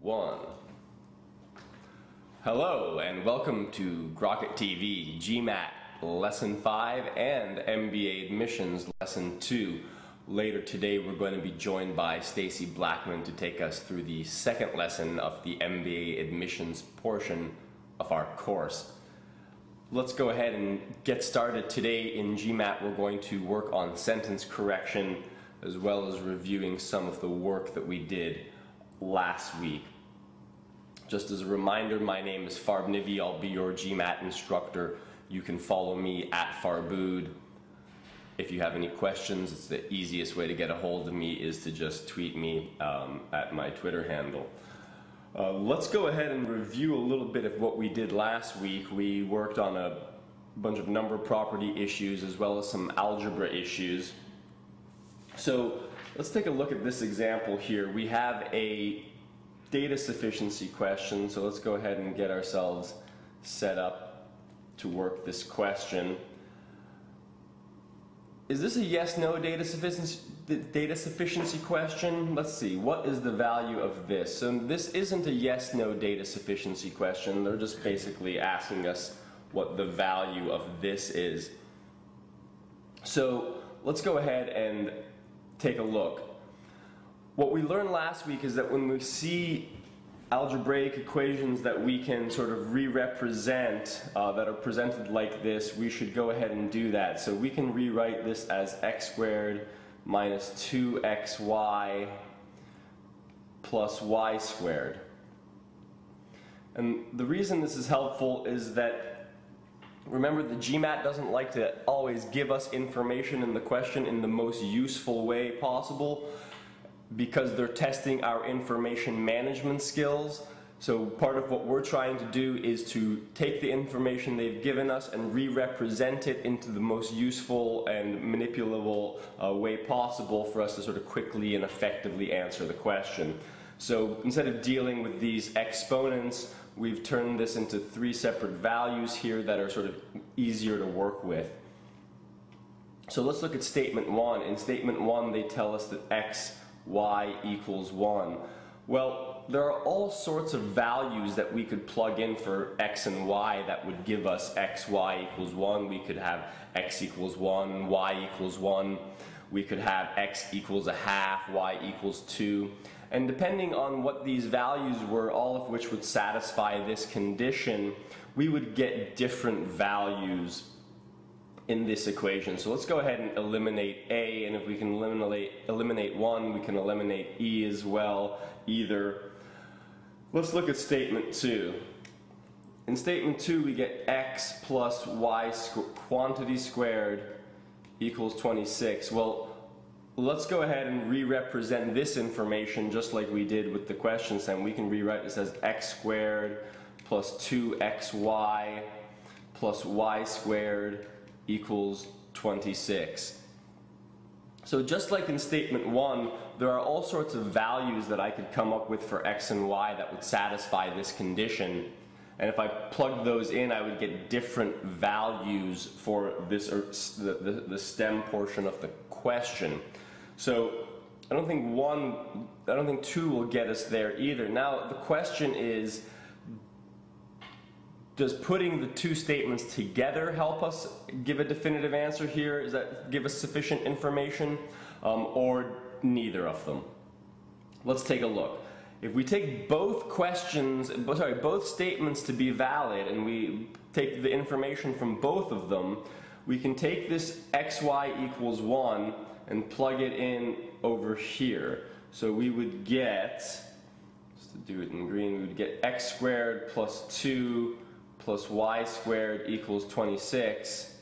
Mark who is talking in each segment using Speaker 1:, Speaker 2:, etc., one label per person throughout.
Speaker 1: 1. Hello and welcome to Grockit TV GMAT Lesson 5 and MBA Admissions Lesson 2. Later today we're going to be joined by Stacy Blackman to take us through the second lesson of the MBA Admissions portion of our course. Let's go ahead and get started. Today in GMAT we're going to work on sentence correction as well as reviewing some of the work that we did last week. Just as a reminder, my name is Farbood Nivi. I'll be your GMAT instructor. You can follow me at Farbood. If you have any questions, it's the easiest way to get a hold of me is to just tweet me at my Twitter handle. Let's go ahead and review a little bit of what we did last week. We worked on a bunch of number property issues as well as some algebra issues. So let's take a look at this example here. We have a data sufficiency question, so let's go ahead and get ourselves set up to work this question. Is this a yes-no data sufficiency question? Let's see, what is the value of this? So this isn't a yes-no data sufficiency question. They're just basically asking us what the value of this is. So let's go ahead and take a look. What we learned last week is that when we see algebraic equations that we can sort of re-represent that are presented like this, we should go ahead and do that. So we can rewrite this as x squared minus 2xy plus y squared. And the reason this is helpful is that, remember, the GMAT doesn't like to always give us information in the question in the most useful way possible because they're testing our information management skills. So part of what we're trying to do is to take the information they've given us and re-represent it into the most useful and manipulable way possible for us to sort of quickly and effectively answer the question. So instead of dealing with these exponents, we've turned this into three separate values here that are sort of easier to work with. So let's look at statement 1. In statement 1 they tell us that x, y equals 1. Well, there are all sorts of values that we could plug in for x and y that would give us x, y equals 1. We could have x equals 1, y equals 1. We could have x equals a half, y equals 2. And depending on what these values were, all of which would satisfy this condition, we would get different values in this equation. So let's go ahead and eliminate a, and if we can eliminate 1, we can eliminate e as well, either. Let's look at statement 2. In statement 2 we get x plus y quantity squared equals 26. Well, let's go ahead and re-represent this information just like we did with the question stem. We can rewrite this as x squared plus 2xy plus y squared equals 26. So just like in statement 1, there are all sorts of values that I could come up with for x and y that would satisfy this condition. And if I plugged those in, I would get different values for this, or the stem portion of the question. So I don't think 2 will get us there either. Now the question is, does putting the two statements together help us give a definitive answer here? Does that give us sufficient information, or neither of them? Let's take a look. If we take both statements to be valid and we take the information from both of them, we can take this xy equals 1 and plug it in over here. So we would get, just to do it in green, we would get x squared plus 2 plus y squared equals 26.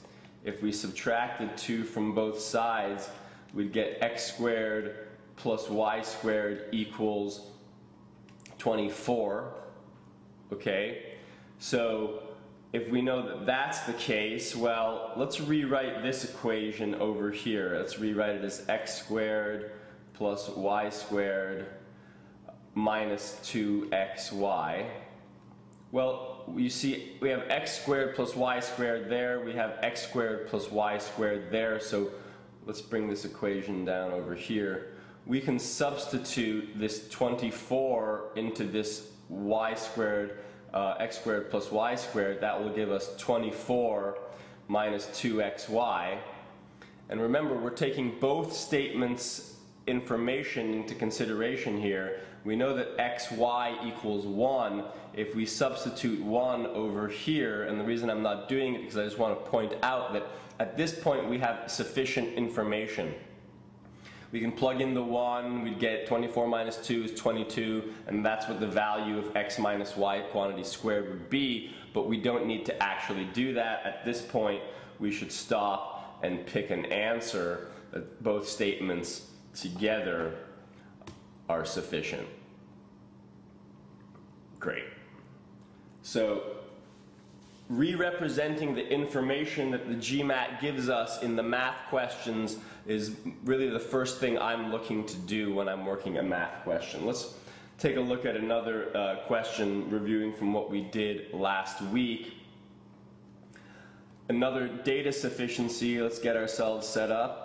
Speaker 1: If we subtracted 2 from both sides, we'd get x squared plus y squared equals 24. Okay, so if we know that that's the case, well, let's rewrite this equation over here. Let's rewrite it as x squared plus y squared minus 2xy. Well, you see we have x squared plus y squared there, we have x squared plus y squared there, so let's bring this equation down over here. we can substitute this 24 into this y squared, x squared plus y squared. That will give us 24 minus 2xy. And remember, we're taking both statements' information into consideration here. We know that xy equals 1 if we substitute 1 over here, and the reason I'm not doing it is because I just want to point out that at this point we have sufficient information. We can plug in the 1, we'd get 24 minus 2 is 22, and that's what the value of x minus y quantity squared would be, but we don't need to actually do that. At this point, we should stop and pick an answer that both statements together are sufficient. Great. So, re-representing the information that the GMAT gives us in the math questions is really the first thing I'm looking to do when I'm working a math question. Let's take a look at another question reviewing from what we did last week. Another data sufficiency. Let's get ourselves set up.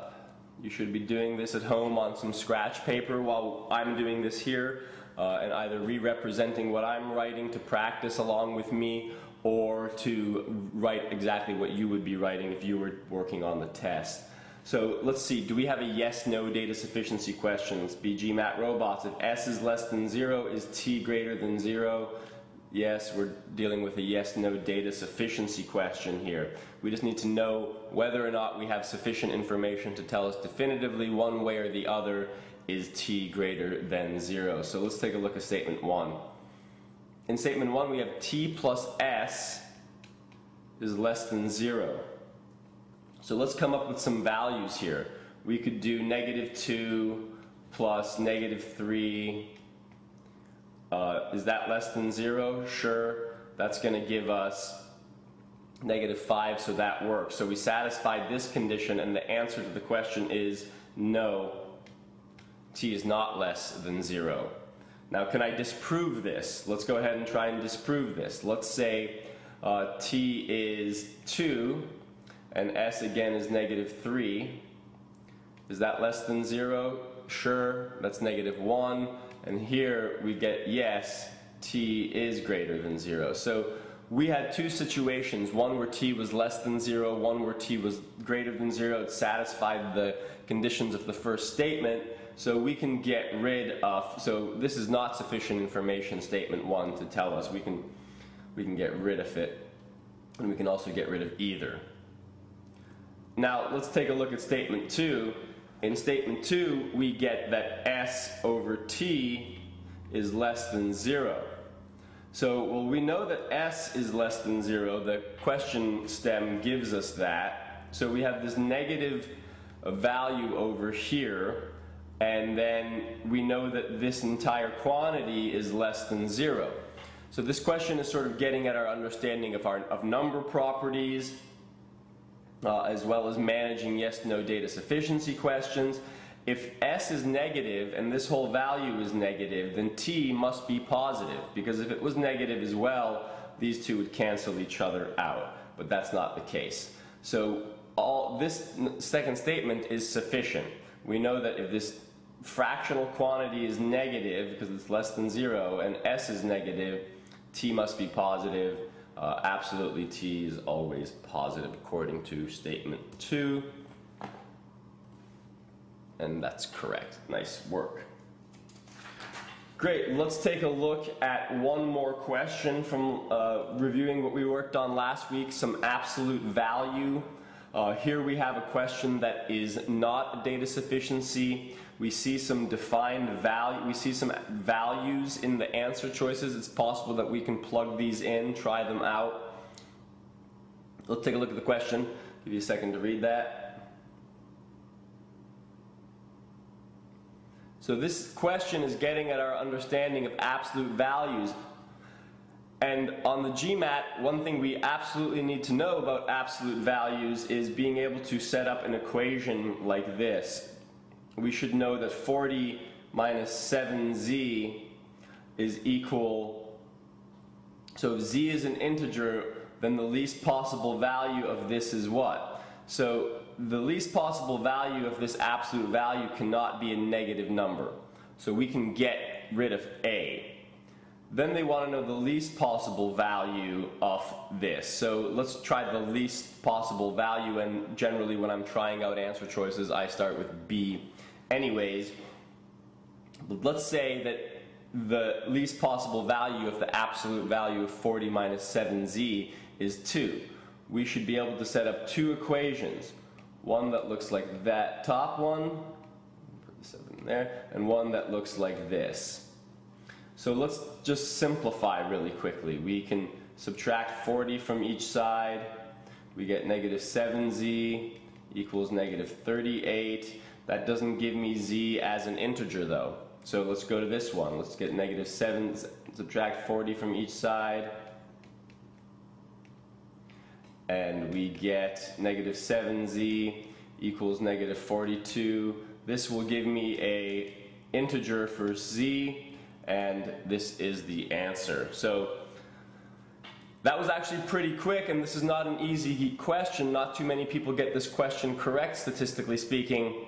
Speaker 1: You should be doing this at home on some scratch paper while I'm doing this here, and either re-representing what I'm writing to practice along with me, or to write exactly what you would be writing if you were working on the test. So let's see, do we have a yes-no data sufficiency question? Let's be GMAT robots. If S is less than 0, is T greater than 0? Yes, we're dealing with a yes-no data sufficiency question here. We just need to know whether or not we have sufficient information to tell us definitively one way or the other is T greater than 0. So let's take a look at statement 1. In statement 1, we have T plus S is less than 0. So let's come up with some values here. We could do -2 plus -3. Is that less than 0? Sure. That's going to give us -5, so that works. So we satisfied this condition, and the answer to the question is no, T is not less than 0. Now, can I disprove this? Let's go ahead and try and disprove this. Let's say T is 2, and S again is -3. Is that less than 0? Sure, that's -1. And here we get yes, T is greater than 0. So we had two situations, one where T was less than 0, one where T was greater than 0. It satisfied the conditions of the first statement. So we can get rid of, so this is not sufficient information, statement 1, to tell us. We can get rid of it, and we can also get rid of either. Now let's take a look at statement 2. In statement 2, we get that S over T is less than 0. So, well, we know that S is less than 0. The question stem gives us that. So we have this negative value over here, and then we know that this entire quantity is less than 0. So this question is sort of getting at our understanding of number properties, as well as managing yes-no data sufficiency questions. If S is negative and this whole value is negative, then T must be positive, because if it was negative as well, these two would cancel each other out, but that's not the case. So this second statement is sufficient. We know that if this fractional quantity is negative, because it's less than 0, and S is negative, T must be positive. Absolutely, T is always positive according to statement 2. And that's correct. Nice work. Great, let's take a look at one more question from reviewing what we worked on last week, some absolute value. Here we have a question that is not data sufficiency. We see some defined value, we see some values in the answer choices. It's possible that we can plug these in, try them out. Let's take a look at the question. Give you a second to read that. So this question is getting at our understanding of absolute values. And on the GMAT, one thing we absolutely need to know about absolute values is being able to set up an equation like this. We should know that 40 minus 7z is equal, so if z is an integer, then the least possible value of this is what? So the least possible value of this absolute value cannot be a negative number. So we can get rid of A. Then they want to know the least possible value of this. So let's try the least possible value, and generally when I'm trying out answer choices I start with B anyways. But let's say that the least possible value of the absolute value of 40 minus 7z is 2. We should be able to set up two equations. One that looks like that top one, put the 7 there, and one that looks like this. So let's just simplify really quickly. We can subtract 40 from each side. We get negative 7z equals negative 38. That doesn't give me z as an integer though. So let's go to this one. Let's get negative 7, subtract 40 from each side. And we get negative 7z equals negative 42. This will give me a integer for z, and this is the answer. So that was actually pretty quick, and this is not an easy question. Not too many people get this question correct, statistically speaking.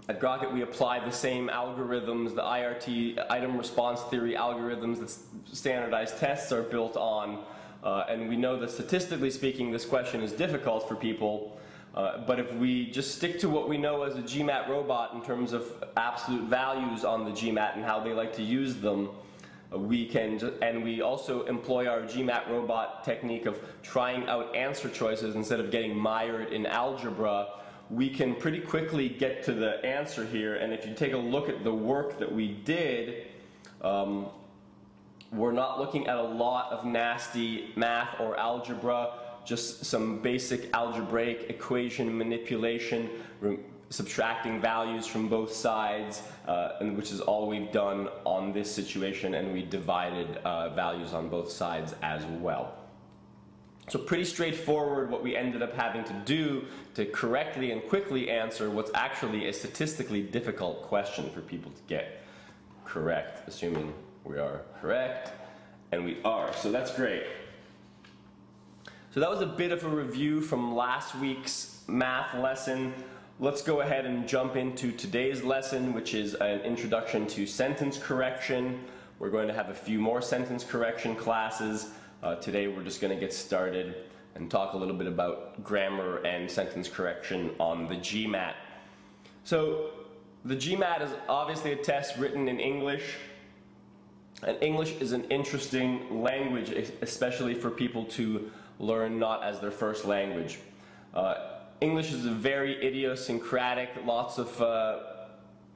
Speaker 1: At Grockit, we apply the same algorithms, the IRT, item response theory algorithms that standardized tests are built on. And we know that statistically speaking, this question is difficult for people. But if we just stick to what we know as a GMAT robot in terms of absolute values on the GMAT and how they like to use them, and we also employ our GMAT robot technique of trying out answer choices instead of getting mired in algebra, we can pretty quickly get to the answer here. And if you take a look at the work that we did, we're not looking at a lot of nasty math or algebra, just some basic algebraic equation manipulation, subtracting values from both sides, and which is all we've done on this situation, and we divided values on both sides as well. So pretty straightforward what we ended up having to do to correctly and quickly answer what's actually a statistically difficult question for people to get correct, assuming we are correct, and we are, so that's great. So that was a bit of a review from last week's math lesson. Let's go ahead and jump into today's lesson, which is an introduction to sentence correction. We're going to have a few more sentence correction classes. Today we're just going to get started and talk a little bit about grammar and sentence correction on the GMAT. So the GMAT is obviously a test written in English. And English is an interesting language, especially for people to learn not as their first language. English is a very idiosyncratic, lots of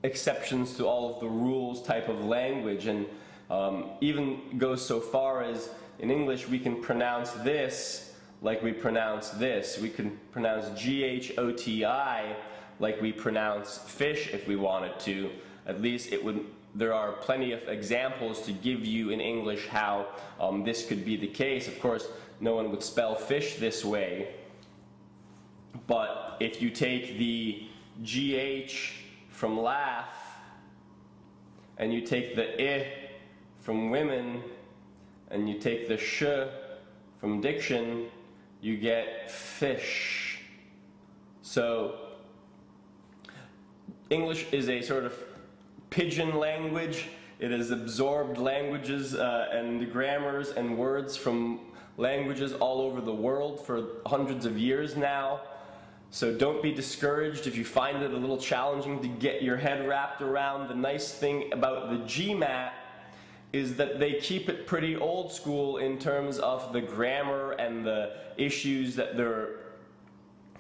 Speaker 1: exceptions to all of the rules type of language, and even goes so far as in English we can pronounce this like we pronounce this. We can pronounce G-H-O-T-I like we pronounce fish if we wanted to. At least it would. There are plenty of examples to give you in English how this could be the case. Of course, no one would spell fish this way, but if you take the GH from laugh and you take the I from women and you take the sh from diction, you get fish. So English is a sort of pidgin language. It has absorbed languages and grammars and words from languages all over the world for hundreds of years now. So don't be discouraged if you find it a little challenging to get your head wrapped around. The nice thing about the GMAT is that they keep it pretty old school in terms of the grammar and the issues that they're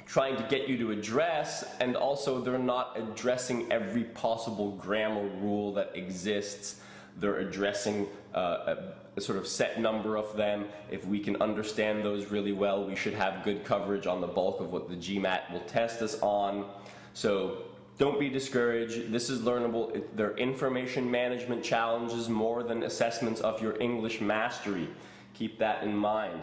Speaker 1: trying to get you to address, and also they're not addressing every possible grammar rule that exists. They're addressing a sort of set number of them. If we can understand those really well, we should have good coverage on the bulk of what the GMAT will test us on. So don't be discouraged. This is learnable. They're information management challenges more than assessments of your English mastery. Keep that in mind.